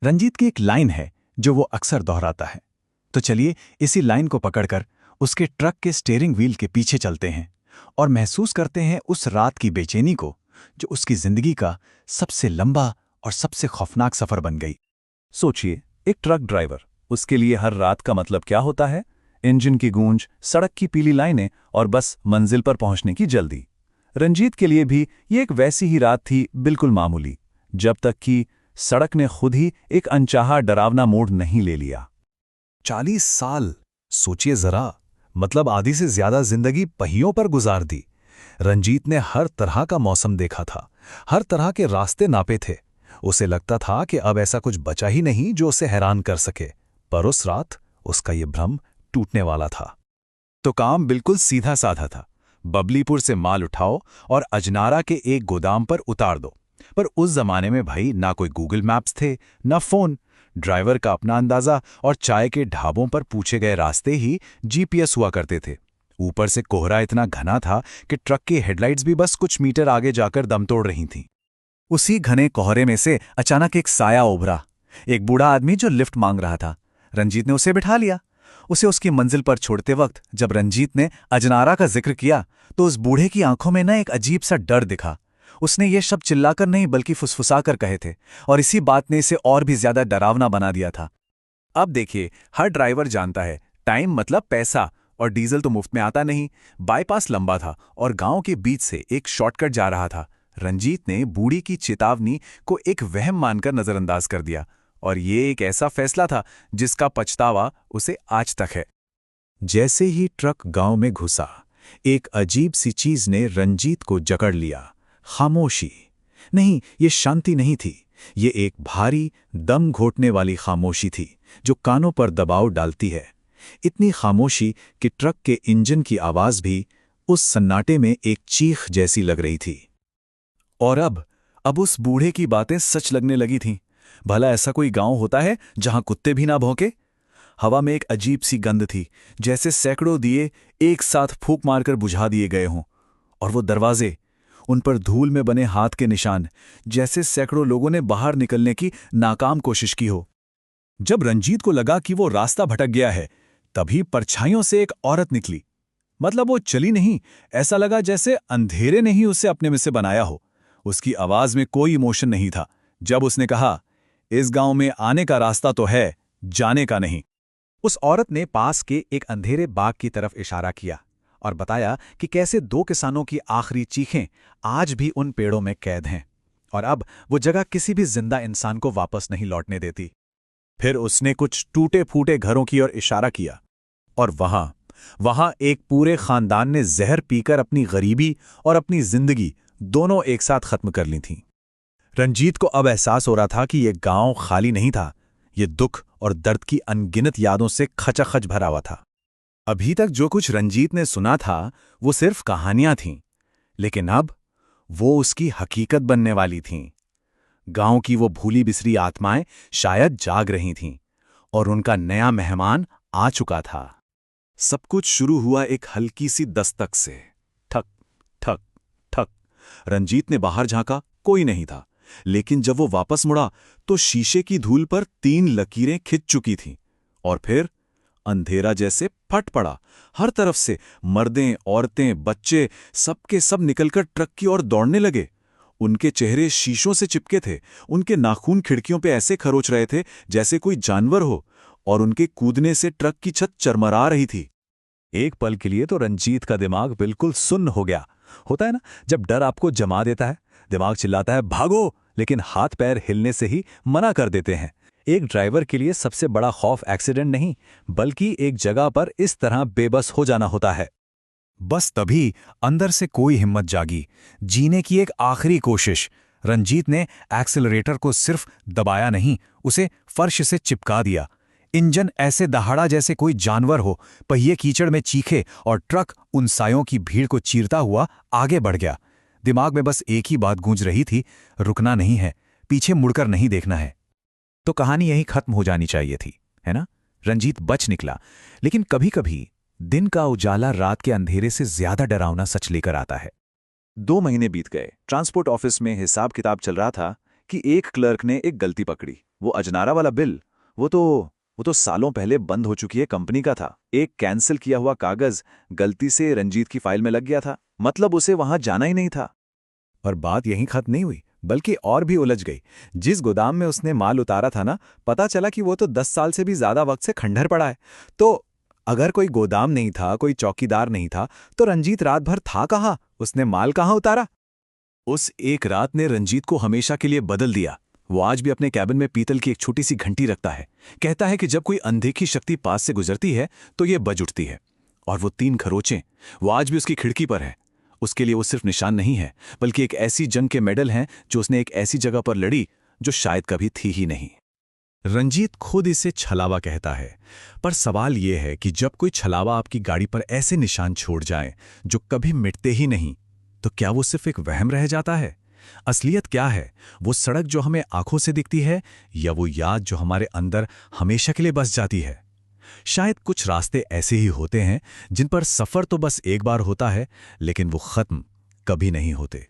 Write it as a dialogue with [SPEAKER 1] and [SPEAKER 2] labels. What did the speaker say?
[SPEAKER 1] रंजीत की एक लाइन है जो वो अक्सर दोहराता है। तो चलिए इसी लाइन को पकड़कर उसके ट्रक के स्टीयरिंग व्हील के पीछे चलते हैं और महसूस करते हैं उस रात की बेचैनी को जो उसकी जिंदगी का सबसे लंबा और सबसे खौफनाक सफर बन गई।
[SPEAKER 2] सोचिए, एक ट्रक ड्राइवर, उसके लिए हर रात का मतलब क्या होता है? इंजन की गूंज, सड़क की पीली लाइनें और बस मंजिल पर पहुंचने की जल्दी। रंजीत के लिए भी ये एक वैसी ही रात थी, बिल्कुल मामूली, जब तक कि सड़क ने खुद ही एक अनचाहा डरावना मोड़ नहीं ले लिया।
[SPEAKER 3] 40 साल, सोचिए जरा, मतलब आधी से ज्यादा जिंदगी पहियों पर गुजार दी। रंजीत ने हर तरह का मौसम देखा था, हर तरह के रास्ते नापे थे। उसे लगता था कि अब ऐसा कुछ बचा ही नहीं जो उसे हैरान कर सके। पर उस रात उसका ये भ्रम टूटने वाला था।
[SPEAKER 1] तो काम बिल्कुल सीधा साधा था। बबलीपुर से माल उठाओ और अजनारा के एक गोदाम पर उतार दो। पर उस जमाने में भाई ना कोई गूगल मैप्स थे, ना फोन। ड्राइवर का अपना अंदाजा और चाय के ढाबों पर पूछे गए रास्ते ही जीपीएस हुआ करते थे। ऊपर से कोहरा इतना घना था कि ट्रक की हेडलाइट्स भी बस कुछ मीटर आगे जाकर दम तोड़ रही थीं। उसी घने कोहरे में से अचानक एक साया उभरा, एक बूढ़ा आदमी जो लिफ्ट मांग रहा था। रंजीत ने उसे बिठा लिया। उसे उसकी मंजिल पर छोड़ते वक्त जब रंजीत ने अजनारा का जिक्र किया तो उस बूढ़े की आंखों में न एक अजीब सा डर दिखा। उसने ये शब्द चिल्लाकर नहीं बल्कि फुसफुसाकर कहे थे, और इसी बात ने इसे और भी ज्यादा डरावना बना दिया था। अब देखिए, हर ड्राइवर जानता है टाइम मतलब पैसा, और डीजल तो मुफ्त में आता नहीं। बाईपास लंबा था और गांव के बीच से एक शॉर्टकट जा रहा था। रंजीत ने बूढ़ी की चेतावनी को एक वहम मानकर नजरअंदाज कर दिया, और ये एक ऐसा फैसला था जिसका पछतावा उसे आज तक है। जैसे ही ट्रक गांव में घुसा, एक अजीब सी चीज ने रंजीत को जकड़ लिया। खामोशी। नहीं, ये शांति नहीं थी। ये एक भारी, दम घोटने वाली खामोशी थी जो कानों पर दबाव डालती है। इतनी खामोशी कि ट्रक के इंजन की आवाज भी उस सन्नाटे में एक चीख जैसी लग रही थी। और अब उस बूढ़े की बातें सच लगने लगी थीं। भला ऐसा कोई गांव होता है जहां कुत्ते भी ना भौंके? हवा में एक अजीब सी गंध थी, जैसे सैकड़ों दिए एक साथ फूंक मारकर बुझा दिए गए हों। और वो दरवाजे, उन पर धूल में बने हाथ के निशान, जैसे सैकड़ों लोगों ने बाहर निकलने की नाकाम कोशिश की हो। जब रंजीत को लगा कि वो रास्ता भटक गया है, तभी परछाइयों से एक औरत निकली। मतलब वो चली नहीं, ऐसा लगा जैसे अंधेरे ने ही उसे अपने में से बनाया हो। उसकी आवाज में कोई इमोशन नहीं था। जब उसने कहा, इस गांव में आने का रास्ता तो है, जाने का नहीं।
[SPEAKER 4] उस औरत ने पास के एक अंधेरे बाग की तरफ इशारा किया और बताया कि कैसे 2 किसानों की आखिरी चीखें आज भी उन पेड़ों में कैद हैं, और अब वो जगह किसी भी जिंदा इंसान को वापस नहीं लौटने देती।
[SPEAKER 1] फिर उसने कुछ टूटे फूटे घरों की ओर इशारा किया, और वहां एक पूरे खानदान ने जहर पीकर अपनी गरीबी और अपनी जिंदगी दोनों एक साथ खत्म कर ली थीं। रंजीत को अब एहसास हो रहा था कि यह गांव खाली नहीं था। ये दुख और दर्द की अनगिनत यादों से खचाखच भरा हुआ था। अभी तक जो कुछ रंजीत ने सुना था वो सिर्फ कहानियां थीं, लेकिन अब वो उसकी हकीकत बनने वाली थीं। गांव की वो भूली बिसरी आत्माएं शायद जाग रही थीं, और उनका नया मेहमान आ चुका था। सब कुछ शुरू हुआ एक हल्की सी दस्तक से। ठक ठक ठक। रंजीत ने बाहर झांका, कोई नहीं था। लेकिन जब वो वापस मुड़ा तो शीशे की धूल पर 3 लकीरें खिंच चुकी थीं। और फिर अंधेरा जैसे फट पड़ा। हर तरफ से मर्दें, औरतें, बच्चे, सबके सब निकलकर ट्रक की ओर दौड़ने लगे। उनके चेहरे शीशों से चिपके थे। उनके नाखून खिड़कियों पे ऐसे खरोच रहे थे जैसे कोई जानवर हो, और उनके कूदने से ट्रक की छत चरमरा रही थी।
[SPEAKER 2] एक पल के लिए तो रंजीत का दिमाग बिल्कुल सुन्न हो गया। होता है ना, जब डर आपको जमा देता है, दिमाग चिल्लाता है भागो, लेकिन हाथ पैर हिलने से ही मना कर देते हैं। एक ड्राइवर के लिए सबसे बड़ा खौफ एक्सीडेंट नहीं, बल्कि एक जगह पर इस तरह बेबस हो जाना होता है।
[SPEAKER 3] बस तभी अंदर से कोई हिम्मत जागी, जीने की एक आखिरी कोशिश। रंजीत ने एक्सेलरेटर को सिर्फ दबाया नहीं, उसे फर्श से चिपका दिया। इंजन ऐसे दहाड़ा जैसे कोई जानवर हो, पहिए कीचड़ में चीखे, और ट्रक उन सायों की भीड़ को चीरता हुआ आगे बढ़ गया। दिमाग में बस एक ही बात गूंज रही थी, रुकना नहीं है, पीछे मुड़कर नहीं देखना है।
[SPEAKER 4] तो कहानी यहीं खत्म हो जानी चाहिए थी, है ना? रंजीत बच निकला, लेकिन कभी-कभी दिन का उजाला रात के अंधेरे से ज्यादा डरावना सच लेकर आता है।
[SPEAKER 1] 2 महीने बीत गए। ट्रांसपोर्ट ऑफिस में हिसाब किताब चल रहा था कि एक क्लर्क ने एक गलती पकड़ी।
[SPEAKER 2] वो अजनारा वाला बिल, वो तो सालों पहले बंद हो चुकी है कंपनी का था। एक कैंसिल किया हुआ कागज गलती से रंजीत की फाइल में लग गया था, मतलब उसे वहां जाना ही नहीं था।
[SPEAKER 4] और बात यहीं खत्म नहीं हुई, बल्कि और भी उलझ गई। जिस गोदाम में उसने माल उतारा था ना, पता चला कि वो तो 10 साल से भी ज्यादा वक्त से खंडहर पड़ा है। तो अगर कोई गोदाम नहीं था, कोई चौकीदार नहीं था, तो रंजीत रात भर था कहाँ? उसने माल कहाँ उतारा?
[SPEAKER 3] उस एक रात ने रंजीत को हमेशा के लिए बदल दिया। वो आज भी अपने कैबिन में पीतल की एक छोटी सी घंटी रखता है। कहता है कि जब कोई अनदेखी शक्ति पास से गुजरती है तो ये बज उठती है। और वो 3 खरोंचें, वो आज भी उसकी खिड़की पर है। उसके लिए वो सिर्फ निशान नहीं है, बल्कि एक ऐसी जंग के मेडल हैं जो उसने एक ऐसी जगह पर लड़ी जो शायद कभी थी ही नहीं।
[SPEAKER 1] रंजीत खुद इसे छलावा कहता है, पर सवाल यह है कि जब कोई छलावा आपकी गाड़ी पर ऐसे निशान छोड़ जाए जो कभी मिटते ही नहीं, तो क्या वो सिर्फ एक वहम रह जाता है? असलियत क्या है? वो सड़क जो हमें आंखों से दिखती है, या वो याद जो हमारे अंदर हमेशा के लिए बस जाती है? शायद कुछ रास्ते ऐसे ही होते हैं जिन पर सफर तो बस एक बार होता है, लेकिन वो खत्म कभी नहीं होते।